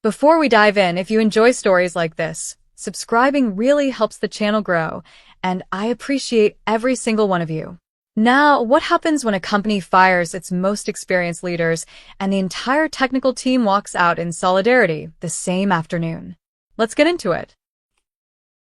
Before we dive in, if you enjoy stories like this, subscribing really helps the channel grow, and I appreciate every single one of you. Now, what happens when a company fires its most experienced leaders and the entire technical team walks out in solidarity the same afternoon? Let's get into it.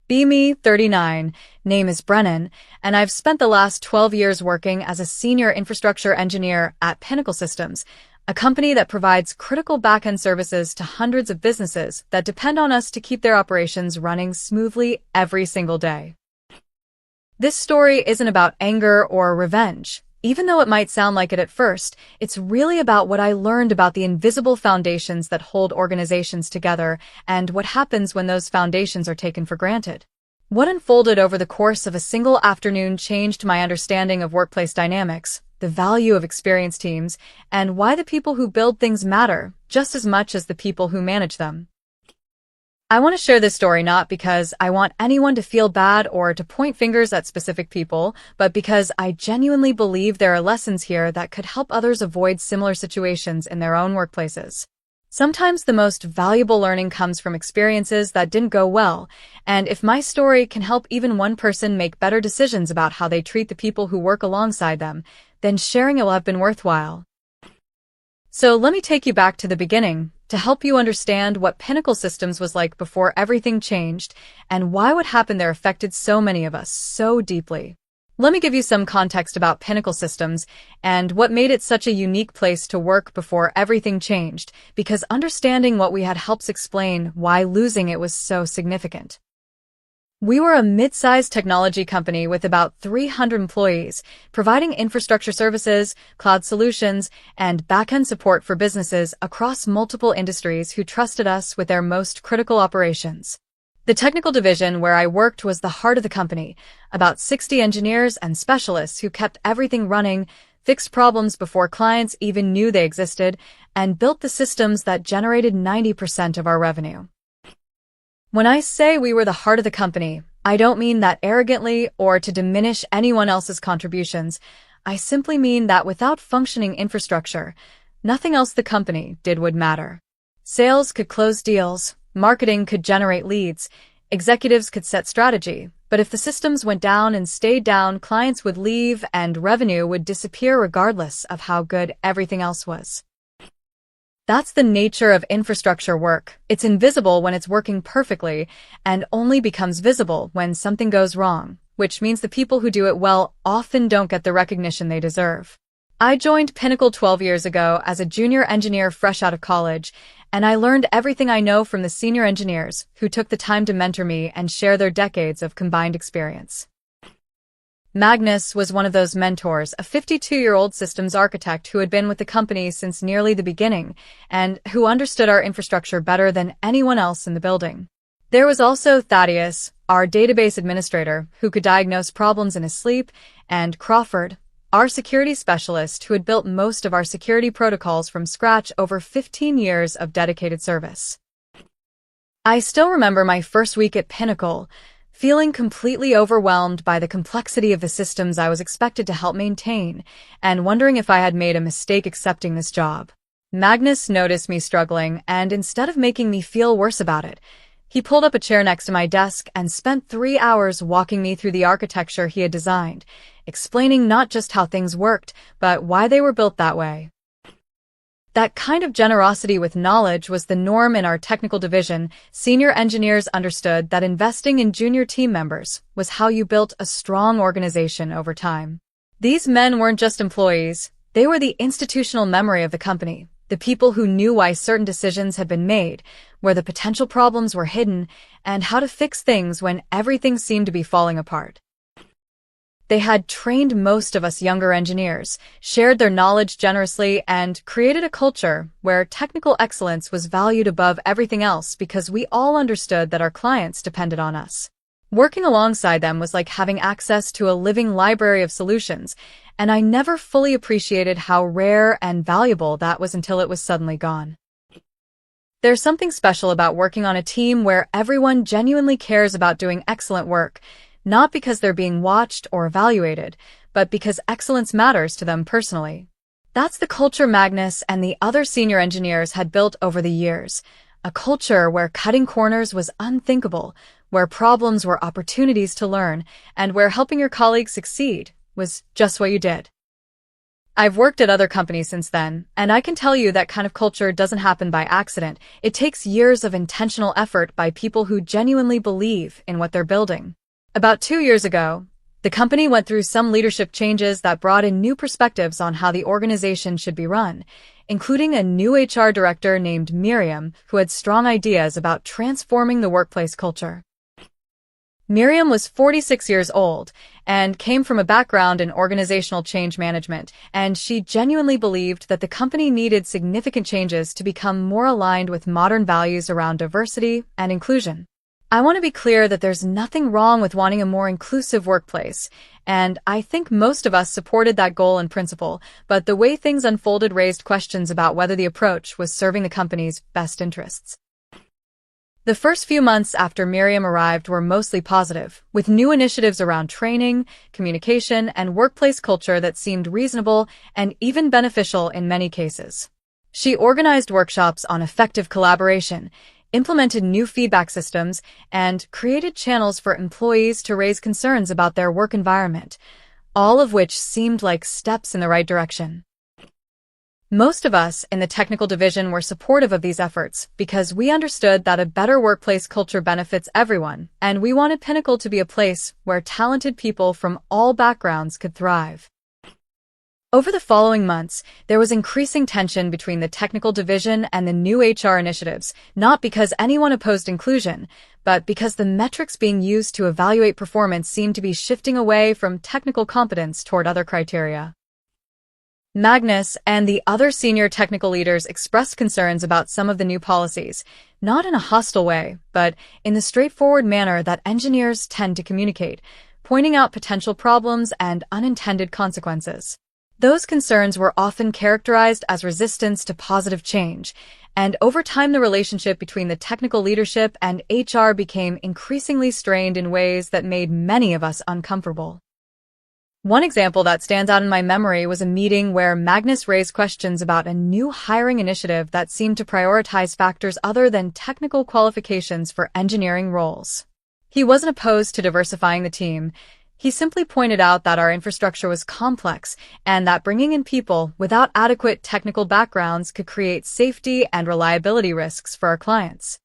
Be me, 39, name is Brennan, and I've spent the last 12 years working as a senior infrastructure engineer at Pinnacle Systems, a company that provides critical back-end services to hundreds of businesses that depend on us to keep their operations running smoothly every single day. This story isn't about anger or revenge. Even though it might sound like it at first, it's really about what I learned about the invisible foundations that hold organizations together and what happens when those foundations are taken for granted. What unfolded over the course of a single afternoon changed my understanding of workplace dynamics, the value of experienced teams, and why the people who build things matter just as much as the people who manage them. I want to share this story not because I want anyone to feel bad or to point fingers at specific people, but because I genuinely believe there are lessons here that could help others avoid similar situations in their own workplaces. Sometimes the most valuable learning comes from experiences that didn't go well, and if my story can help even one person make better decisions about how they treat the people who work alongside them, then sharing it will have been worthwhile. So let me take you back to the beginning to help you understand what Pinnacle Systems was like before everything changed and why what happened there affected so many of us so deeply. Let me give you some context about Pinnacle Systems and what made it such a unique place to work before everything changed, because understanding what we had helps explain why losing it was so significant. We were a mid-sized technology company with about 300 employees, providing infrastructure services, cloud solutions, and back-end support for businesses across multiple industries who trusted us with their most critical operations. The technical division where I worked was the heart of the company, about 60 engineers and specialists who kept everything running, fixed problems before clients even knew they existed, and built the systems that generated 90% of our revenue. When I say we were the heart of the company, I don't mean that arrogantly or to diminish anyone else's contributions. I simply mean that without functioning infrastructure, nothing else the company did would matter. Sales could close deals, marketing could generate leads, executives could set strategy, but if the systems went down and stayed down, clients would leave and revenue would disappear regardless of how good everything else was. That's the nature of infrastructure work. It's invisible when it's working perfectly and only becomes visible when something goes wrong, which means the people who do it well often don't get the recognition they deserve. I joined Pinnacle 12 years ago as a junior engineer fresh out of college, and I learned everything I know from the senior engineers who took the time to mentor me and share their decades of combined experience. Magnus was one of those mentors, a 52-year-old systems architect who had been with the company since nearly the beginning and who understood our infrastructure better than anyone else in the building. There was also Thaddeus, our database administrator, who could diagnose problems in his sleep, and Crawford, our security specialist who had built most of our security protocols from scratch over 15 years of dedicated service. I still remember my first week at Pinnacle, feeling completely overwhelmed by the complexity of the systems I was expected to help maintain, and wondering if I had made a mistake accepting this job. Magnus noticed me struggling, and instead of making me feel worse about it, he pulled up a chair next to my desk and spent 3 hours walking me through the architecture he had designed, explaining not just how things worked, but why they were built that way. That kind of generosity with knowledge was the norm in our technical division. Senior engineers understood that investing in junior team members was how you built a strong organization over time. These men weren't just employees, they were the institutional memory of the company, the people who knew why certain decisions had been made, where the potential problems were hidden, and how to fix things when everything seemed to be falling apart. They had trained most of us younger engineers, shared their knowledge generously, and created a culture where technical excellence was valued above everything else because we all understood that our clients depended on us. Working alongside them was like having access to a living library of solutions, and I never fully appreciated how rare and valuable that was until it was suddenly gone. There's something special about working on a team where everyone genuinely cares about doing excellent work, not because they're being watched or evaluated, but because excellence matters to them personally. That's the culture Magnus and the other senior engineers had built over the years, a culture where cutting corners was unthinkable, where problems were opportunities to learn, and where helping your colleagues succeed was just what you did. I've worked at other companies since then, and I can tell you that kind of culture doesn't happen by accident. It takes years of intentional effort by people who genuinely believe in what they're building. About 2 years ago, the company went through some leadership changes that brought in new perspectives on how the organization should be run, including a new HR director named Miriam, who had strong ideas about transforming the workplace culture. Miriam was 46 years old and came from a background in organizational change management, and she genuinely believed that the company needed significant changes to become more aligned with modern values around diversity and inclusion. I want to be clear that there's nothing wrong with wanting a more inclusive workplace, and I think most of us supported that goal in principle, but the way things unfolded raised questions about whether the approach was serving the company's best interests. The first few months after Miriam arrived were mostly positive, with new initiatives around training, communication, and workplace culture that seemed reasonable and even beneficial in many cases. She organized workshops on effective collaboration, implemented new feedback systems, and created channels for employees to raise concerns about their work environment, all of which seemed like steps in the right direction. Most of us in the technical division were supportive of these efforts because we understood that a better workplace culture benefits everyone, and we wanted Pinnacle to be a place where talented people from all backgrounds could thrive. Over the following months, there was increasing tension between the technical division and the new HR initiatives, not because anyone opposed inclusion, but because the metrics being used to evaluate performance seemed to be shifting away from technical competence toward other criteria. Magnus and the other senior technical leaders expressed concerns about some of the new policies, not in a hostile way, but in the straightforward manner that engineers tend to communicate, pointing out potential problems and unintended consequences. Those concerns were often characterized as resistance to positive change, and over time the relationship between the technical leadership and HR became increasingly strained in ways that made many of us uncomfortable. One example that stands out in my memory was a meeting where Magnus raised questions about a new hiring initiative that seemed to prioritize factors other than technical qualifications for engineering roles. He wasn't opposed to diversifying the team. He simply pointed out that our infrastructure was complex and that bringing in people without adequate technical backgrounds could create safety and reliability risks for our clients.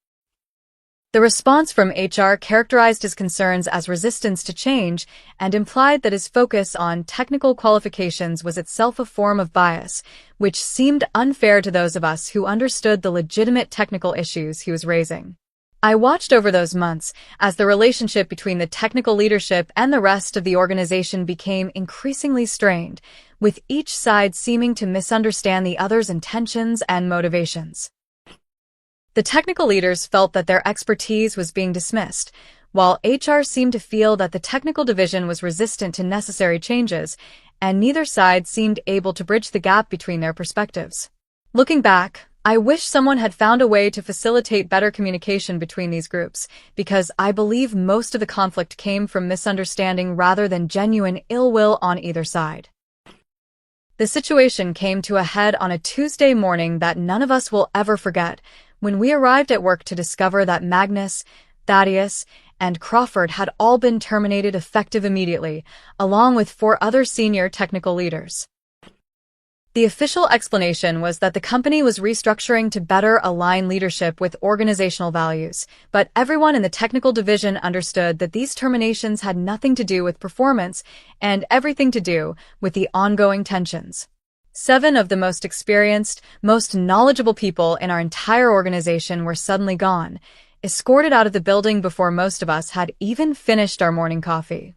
The response from HR characterized his concerns as resistance to change and implied that his focus on technical qualifications was itself a form of bias, which seemed unfair to those of us who understood the legitimate technical issues he was raising. I watched over those months as the relationship between the technical leadership and the rest of the organization became increasingly strained, with each side seeming to misunderstand the other's intentions and motivations. The technical leaders felt that their expertise was being dismissed, while HR seemed to feel that the technical division was resistant to necessary changes, and neither side seemed able to bridge the gap between their perspectives. Looking back, I wish someone had found a way to facilitate better communication between these groups, because I believe most of the conflict came from misunderstanding rather than genuine ill will on either side. The situation came to a head on a Tuesday morning that none of us will ever forget, when we arrived at work to discover that Magnus, Thaddeus, and Crawford had all been terminated effective immediately, along with 4 other senior technical leaders. The official explanation was that the company was restructuring to better align leadership with organizational values, but everyone in the technical division understood that these terminations had nothing to do with performance and everything to do with the ongoing tensions. 7 of the most experienced, most knowledgeable people in our entire organization were suddenly gone, escorted out of the building before most of us had even finished our morning coffee.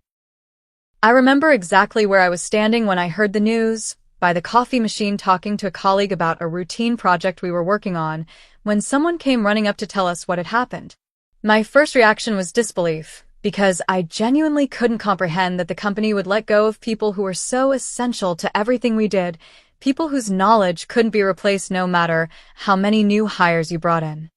I remember exactly where I was standing when I heard the news, by the coffee machine talking to a colleague about a routine project we were working on, when someone came running up to tell us what had happened. My first reaction was disbelief, because I genuinely couldn't comprehend that the company would let go of people who were so essential to everything we did, people whose knowledge couldn't be replaced no matter how many new hires you brought in.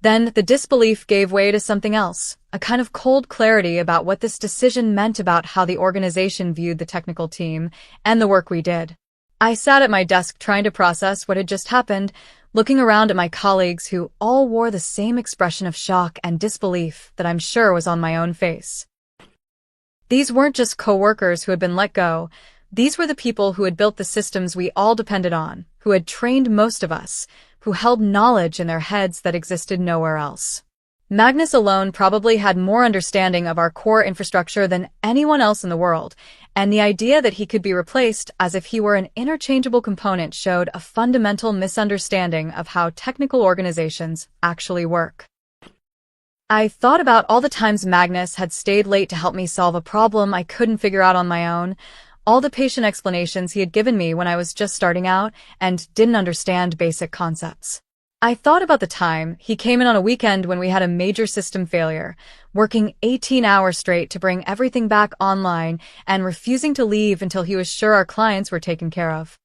Then the disbelief gave way to something else, a kind of cold clarity about what this decision meant about how the organization viewed the technical team and the work we did. I sat at my desk trying to process what had just happened, looking around at my colleagues who all wore the same expression of shock and disbelief that I'm sure was on my own face. These weren't just coworkers who had been let go. These were the people who had built the systems we all depended on, who had trained most of us, who held knowledge in their heads that existed nowhere else. Magnus alone probably had more understanding of our core infrastructure than anyone else in the world, and the idea that he could be replaced as if he were an interchangeable component showed a fundamental misunderstanding of how technical organizations actually work. I thought about all the times Magnus had stayed late to help me solve a problem I couldn't figure out on my own, all the patient explanations he had given me when I was just starting out and didn't understand basic concepts. I thought about the time he came in on a weekend when we had a major system failure, working 18 hours straight to bring everything back online and refusing to leave until he was sure our clients were taken care of.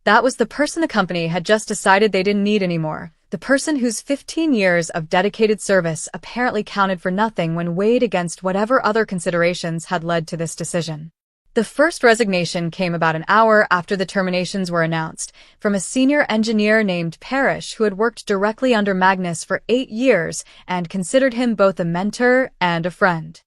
That was the person the company had just decided they didn't need anymore, the person whose 15 years of dedicated service apparently counted for nothing when weighed against whatever other considerations had led to this decision. The first resignation came about an hour after the terminations were announced, from a senior engineer named Parrish who had worked directly under Magnus for 8 years and considered him both a mentor and a friend.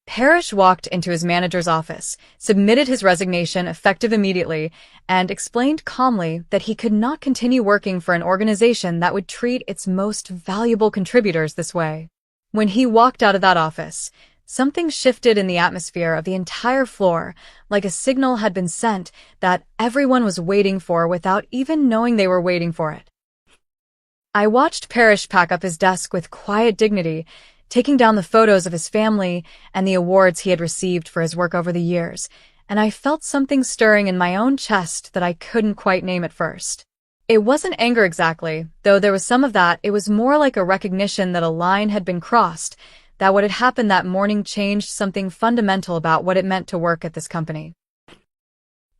Parrish walked into his manager's office, submitted his resignation effective immediately, and explained calmly that he could not continue working for an organization that would treat its most valuable contributors this way. When he walked out of that office, something shifted in the atmosphere of the entire floor, like a signal had been sent that everyone was waiting for without even knowing they were waiting for it. I watched Parrish pack up his desk with quiet dignity, taking down the photos of his family and the awards he had received for his work over the years, and I felt something stirring in my own chest that I couldn't quite name at first. It wasn't anger exactly, though there was some of that. It was more like a recognition that a line had been crossed, that what had happened that morning changed something fundamental about what it meant to work at this company.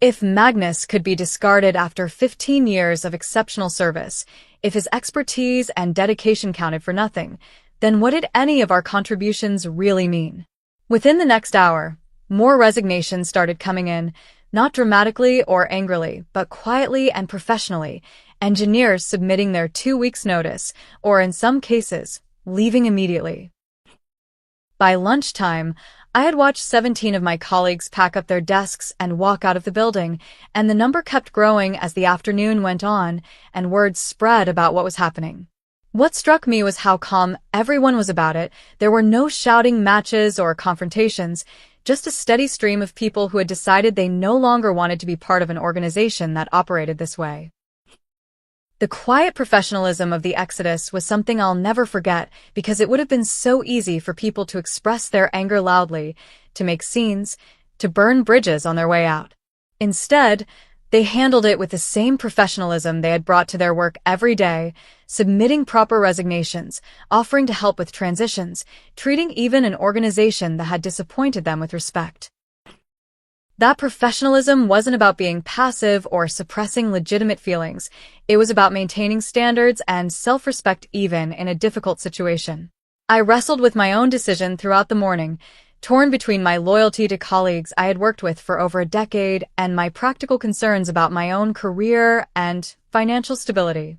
If Magnus could be discarded after 15 years of exceptional service, if his expertise and dedication counted for nothing, then what did any of our contributions really mean? Within the next hour, more resignations started coming in, not dramatically or angrily, but quietly and professionally, engineers submitting their 2 weeks' notice, or in some cases, leaving immediately. By lunchtime, I had watched 17 of my colleagues pack up their desks and walk out of the building, and the number kept growing as the afternoon went on and word spread about what was happening. What struck me was how calm everyone was about it. There were no shouting matches or confrontations, just a steady stream of people who had decided they no longer wanted to be part of an organization that operated this way. The quiet professionalism of the exodus was something I'll never forget because it would have been so easy for people to express their anger loudly, to make scenes, to burn bridges on their way out. Instead, they handled it with the same professionalism they had brought to their work every day, submitting proper resignations, offering to help with transitions, treating even an organization that had disappointed them with respect. That professionalism wasn't about being passive or suppressing legitimate feelings. It was about maintaining standards and self-respect even in a difficult situation. I wrestled with my own decision throughout the morning, torn between my loyalty to colleagues I had worked with for over a decade and my practical concerns about my own career and financial stability.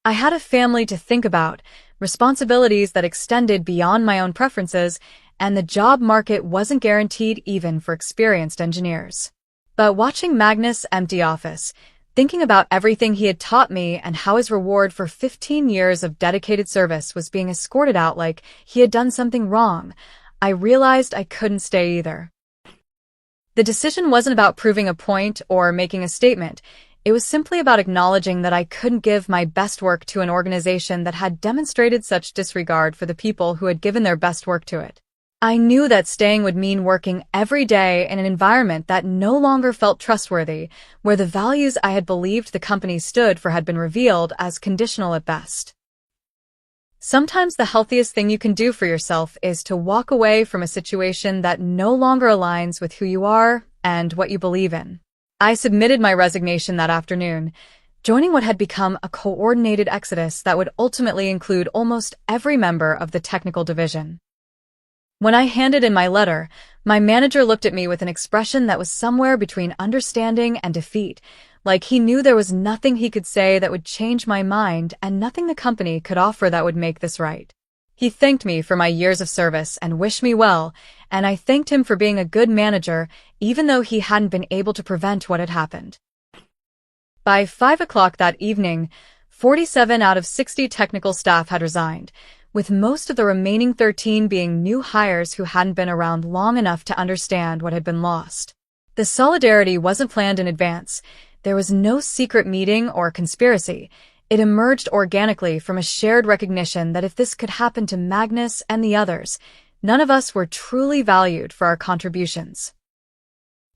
I had a family to think about, responsibilities that extended beyond my own preferences, and the job market wasn't guaranteed even for experienced engineers. But watching Magnus' empty office, thinking about everything he had taught me and how his reward for 15 years of dedicated service was being escorted out like he had done something wrong, I realized I couldn't stay either. The decision wasn't about proving a point or making a statement. It was simply about acknowledging that I couldn't give my best work to an organization that had demonstrated such disregard for the people who had given their best work to it. I knew that staying would mean working every day in an environment that no longer felt trustworthy, where the values I had believed the company stood for had been revealed as conditional at best. Sometimes the healthiest thing you can do for yourself is to walk away from a situation that no longer aligns with who you are and what you believe in. I submitted my resignation that afternoon, joining what had become a coordinated exodus that would ultimately include almost every member of the technical division. When I handed in my letter, my manager looked at me with an expression that was somewhere between understanding and defeat, Like he knew there was nothing he could say that would change my mind and nothing the company could offer that would make this right. He thanked me for my years of service and wished me well, and I thanked him for being a good manager, even though he hadn't been able to prevent what had happened. By 5 o'clock that evening, 47 out of 60 technical staff had resigned, with most of the remaining 13 being new hires who hadn't been around long enough to understand what had been lost. The solidarity wasn't planned in advance. There was no secret meeting or conspiracy. It emerged organically from a shared recognition that if this could happen to Magnus and the others, none of us were truly valued for our contributions.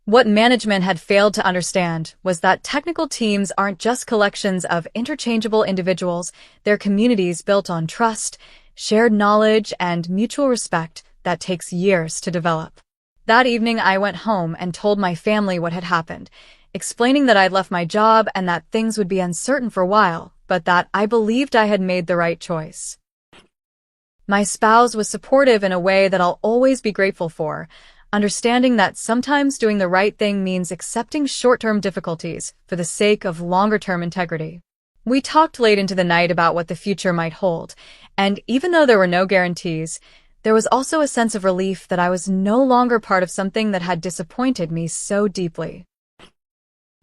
What management had failed to understand was that technical teams aren't just collections of interchangeable individuals, they're communities built on trust, shared knowledge, and mutual respect that takes years to develop. That evening, I went home and told my family what had happened, explaining that I'd left my job and that things would be uncertain for a while, but that I believed I had made the right choice. My spouse was supportive in a way that I'll always be grateful for, understanding that sometimes doing the right thing means accepting short-term difficulties for the sake of longer-term integrity. We talked late into the night about what the future might hold, and even though there were no guarantees, there was also a sense of relief that I was no longer part of something that had disappointed me so deeply.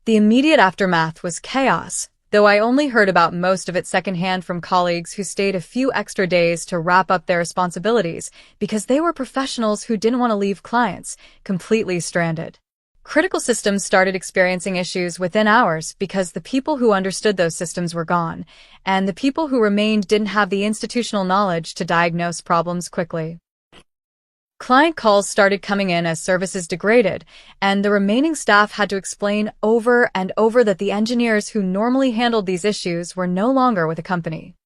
The immediate aftermath was chaos, though I only heard about most of it secondhand from colleagues who stayed a few extra days to wrap up their responsibilities because they were professionals who didn't want to leave clients completely stranded. Critical systems started experiencing issues within hours because the people who understood those systems were gone, and the people who remained didn't have the institutional knowledge to diagnose problems quickly. Client calls started coming in as services degraded, and the remaining staff had to explain over and over that the engineers who normally handled these issues were no longer with the company.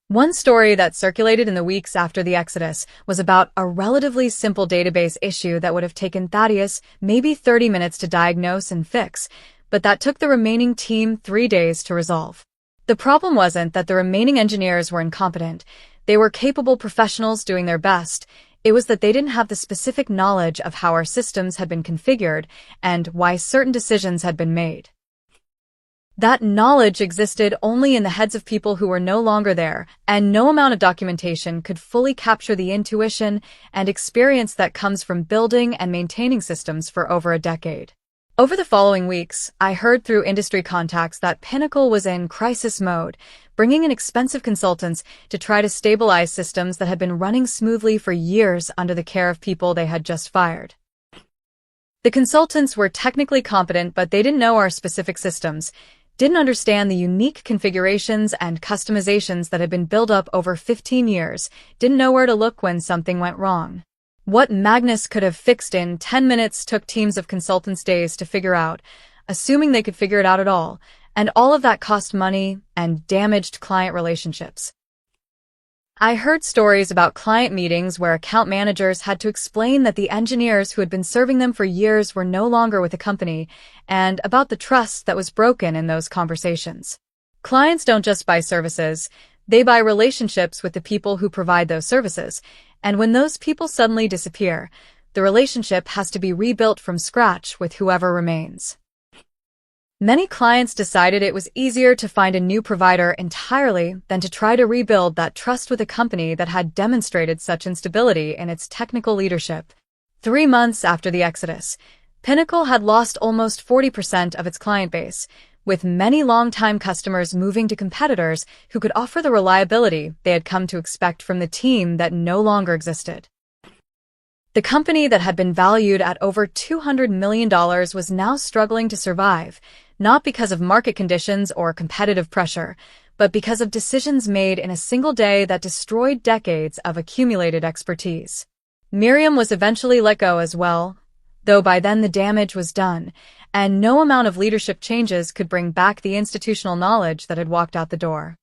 One story that circulated in the weeks after the exodus was about a relatively simple database issue that would have taken Thaddeus maybe 30 minutes to diagnose and fix, but that took the remaining team 3 days to resolve. The problem wasn't that the remaining engineers were incompetent. They were capable professionals doing their best. It was that they didn't have the specific knowledge of how our systems had been configured and why certain decisions had been made. That knowledge existed only in the heads of people who were no longer there, and no amount of documentation could fully capture the intuition and experience that comes from building and maintaining systems for over a decade. Over the following weeks, I heard through industry contacts that Pinnacle was in crisis mode, bringing in expensive consultants to try to stabilize systems that had been running smoothly for years under the care of people they had just fired. The consultants were technically competent, but they didn't know our specific systems, didn't understand the unique configurations and customizations that had been built up over 15 years, didn't know where to look when something went wrong. What Magnus could have fixed in 10 minutes took teams of consultants days to figure out, assuming they could figure it out at all, and all of that cost money and damaged client relationships. I heard stories about client meetings where account managers had to explain that the engineers who had been serving them for years were no longer with the company, and about the trust that was broken in those conversations. Clients don't just buy services, they buy relationships with the people who provide those services, and when those people suddenly disappear, the relationship has to be rebuilt from scratch with whoever remains. Many clients decided it was easier to find a new provider entirely than to try to rebuild that trust with a company that had demonstrated such instability in its technical leadership. 3 months after the exodus, Pinnacle had lost almost 40% of its client base, with many longtime customers moving to competitors who could offer the reliability they had come to expect from the team that no longer existed. The company that had been valued at over $200 million was now struggling to survive, not because of market conditions or competitive pressure, but because of decisions made in a single day that destroyed decades of accumulated expertise. Miriam was eventually let go as well, though by then the damage was done, and no amount of leadership changes could bring back the institutional knowledge that had walked out the door.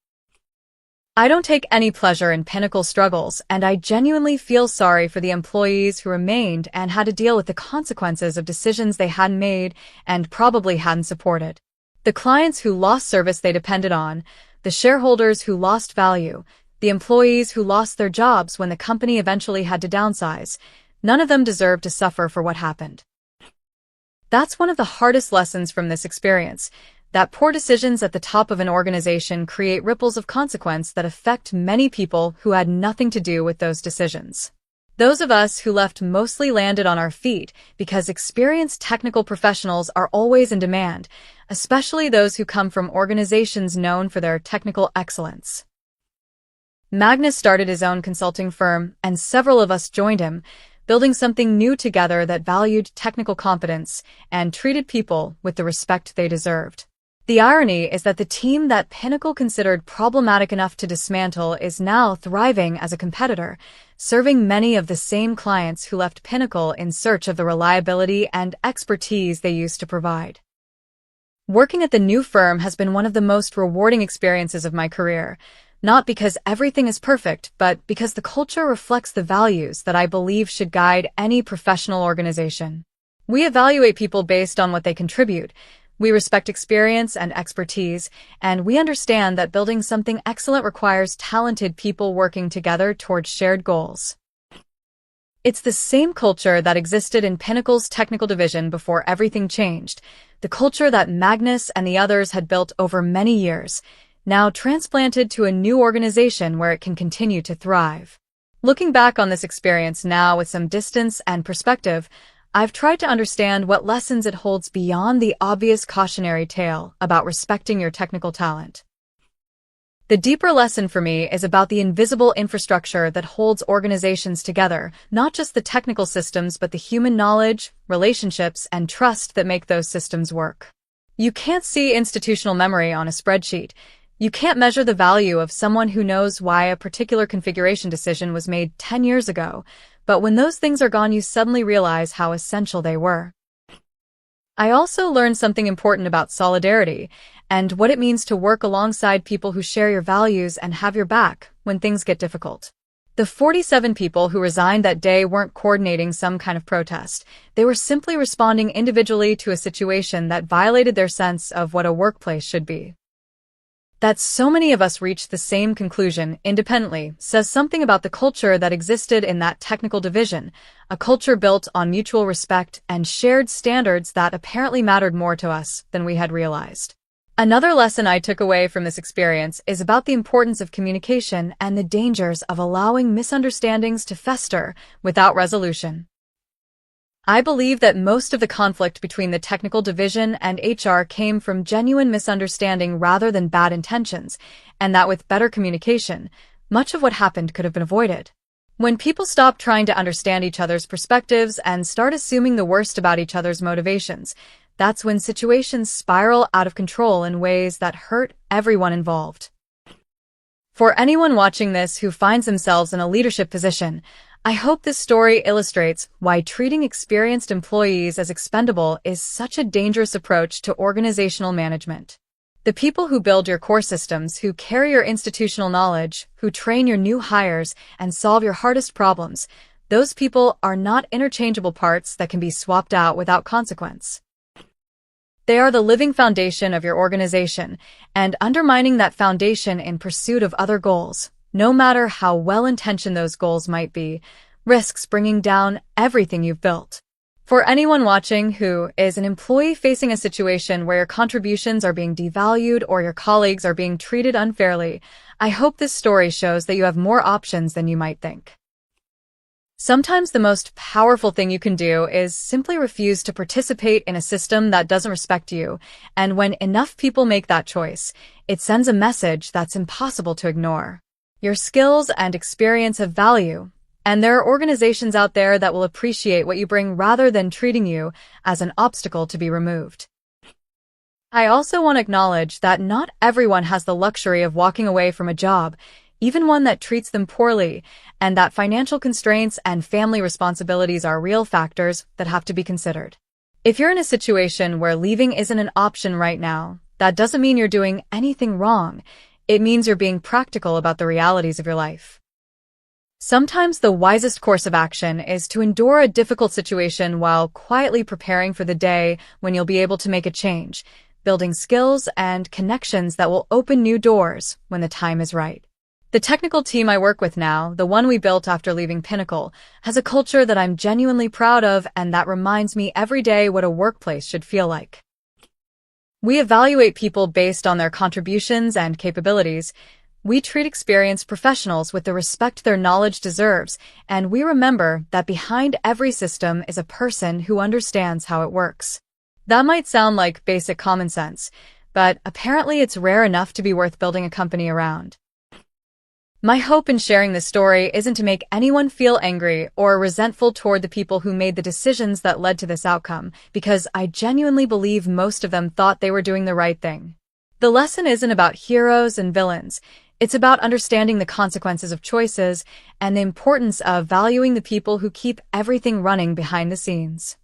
I don't take any pleasure in Pinnacle struggles, and I genuinely feel sorry for the employees who remained and had to deal with the consequences of decisions they hadn't made and probably hadn't supported. The clients who lost service they depended on, the shareholders who lost value, the employees who lost their jobs when the company eventually had to downsize, none of them deserved to suffer for what happened. That's one of the hardest lessons from this experience. that poor decisions at the top of an organization create ripples of consequence that affect many people who had nothing to do with those decisions. Those of us who left mostly landed on our feet because experienced technical professionals are always in demand, especially those who come from organizations known for their technical excellence. Magnus started his own consulting firm, and several of us joined him, building something new together that valued technical competence and treated people with the respect they deserved. The irony is that the team that Pinnacle considered problematic enough to dismantle is now thriving as a competitor, serving many of the same clients who left Pinnacle in search of the reliability and expertise they used to provide. Working at the new firm has been one of the most rewarding experiences of my career, not because everything is perfect, but because the culture reflects the values that I believe should guide any professional organization. We evaluate people based on what they contribute. We respect experience and expertise, and we understand that building something excellent requires talented people working together towards shared goals. It's the same culture that existed in Pinnacle's technical division before everything changed, the culture that Magnus and the others had built over many years, now transplanted to a new organization where it can continue to thrive. Looking back on this experience now with some distance and perspective, I've tried to understand what lessons it holds beyond the obvious cautionary tale about respecting your technical talent. The deeper lesson for me is about the invisible infrastructure that holds organizations together, not just the technical systems but the human knowledge, relationships, and trust that make those systems work. You can't see institutional memory on a spreadsheet. You can't measure the value of someone who knows why a particular configuration decision was made 10 years ago, but when those things are gone, you suddenly realize how essential they were. I also learned something important about solidarity and what it means to work alongside people who share your values and have your back when things get difficult. The 47 people who resigned that day weren't coordinating some kind of protest. They were simply responding individually to a situation that violated their sense of what a workplace should be. That so many of us reached the same conclusion independently says something about the culture that existed in that technical division, a culture built on mutual respect and shared standards that apparently mattered more to us than we had realized. Another lesson I took away from this experience is about the importance of communication and the dangers of allowing misunderstandings to fester without resolution. I believe that most of the conflict between the technical division and HR came from genuine misunderstanding rather than bad intentions, and that with better communication, much of what happened could have been avoided. When people stop trying to understand each other's perspectives and start assuming the worst about each other's motivations, that's when situations spiral out of control in ways that hurt everyone involved. For anyone watching this who finds themselves in a leadership position, I hope this story illustrates why treating experienced employees as expendable is such a dangerous approach to organizational management. The people who build your core systems, who carry your institutional knowledge, who train your new hires, and solve your hardest problems, those people are not interchangeable parts that can be swapped out without consequence. They are the living foundation of your organization, and undermining that foundation in pursuit of other goals, no matter how well-intentioned those goals might be, risks bringing down everything you've built. For anyone watching who is an employee facing a situation where your contributions are being devalued or your colleagues are being treated unfairly, I hope this story shows that you have more options than you might think. Sometimes the most powerful thing you can do is simply refuse to participate in a system that doesn't respect you, and when enough people make that choice, it sends a message that's impossible to ignore. Your skills and experience have value, and there are organizations out there that will appreciate what you bring rather than treating you as an obstacle to be removed. I also want to acknowledge that not everyone has the luxury of walking away from a job, even one that treats them poorly, and that financial constraints and family responsibilities are real factors that have to be considered. If you're in a situation where leaving isn't an option right now, that doesn't mean you're doing anything wrong. It means you're being practical about the realities of your life. Sometimes the wisest course of action is to endure a difficult situation while quietly preparing for the day when you'll be able to make a change, building skills and connections that will open new doors when the time is right. The technical team I work with now, the one we built after leaving Pinnacle, has a culture that I'm genuinely proud of and that reminds me every day what a workplace should feel like. We evaluate people based on their contributions and capabilities. We treat experienced professionals with the respect their knowledge deserves, and we remember that behind every system is a person who understands how it works. That might sound like basic common sense, but apparently it's rare enough to be worth building a company around. My hope in sharing this story isn't to make anyone feel angry or resentful toward the people who made the decisions that led to this outcome, because I genuinely believe most of them thought they were doing the right thing. The lesson isn't about heroes and villains. It's about understanding the consequences of choices and the importance of valuing the people who keep everything running behind the scenes.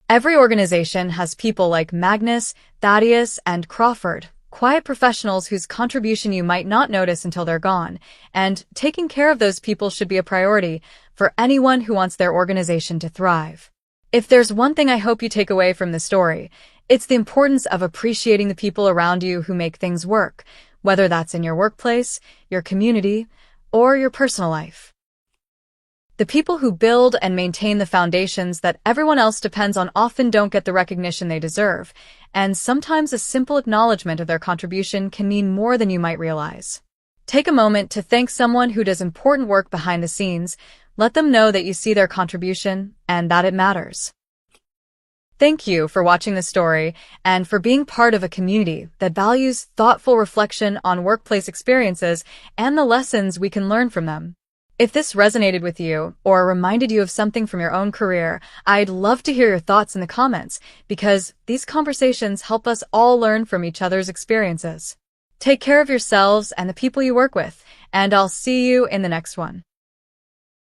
Every organization has people like Magnus, Thaddeus, and Crawford, quiet professionals whose contribution you might not notice until they're gone, and taking care of those people should be a priority for anyone who wants their organization to thrive. If there's one thing I hope you take away from this story, it's the importance of appreciating the people around you who make things work, whether that's in your workplace, your community, or your personal life. The people who build and maintain the foundations that everyone else depends on often don't get the recognition they deserve, and sometimes a simple acknowledgement of their contribution can mean more than you might realize. Take a moment to thank someone who does important work behind the scenes. Let them know that you see their contribution and that it matters. Thank you for watching this story and for being part of a community that values thoughtful reflection on workplace experiences and the lessons we can learn from them. If this resonated with you or reminded you of something from your own career, I'd love to hear your thoughts in the comments, because these conversations help us all learn from each other's experiences. Take care of yourselves and the people you work with, and I'll see you in the next one.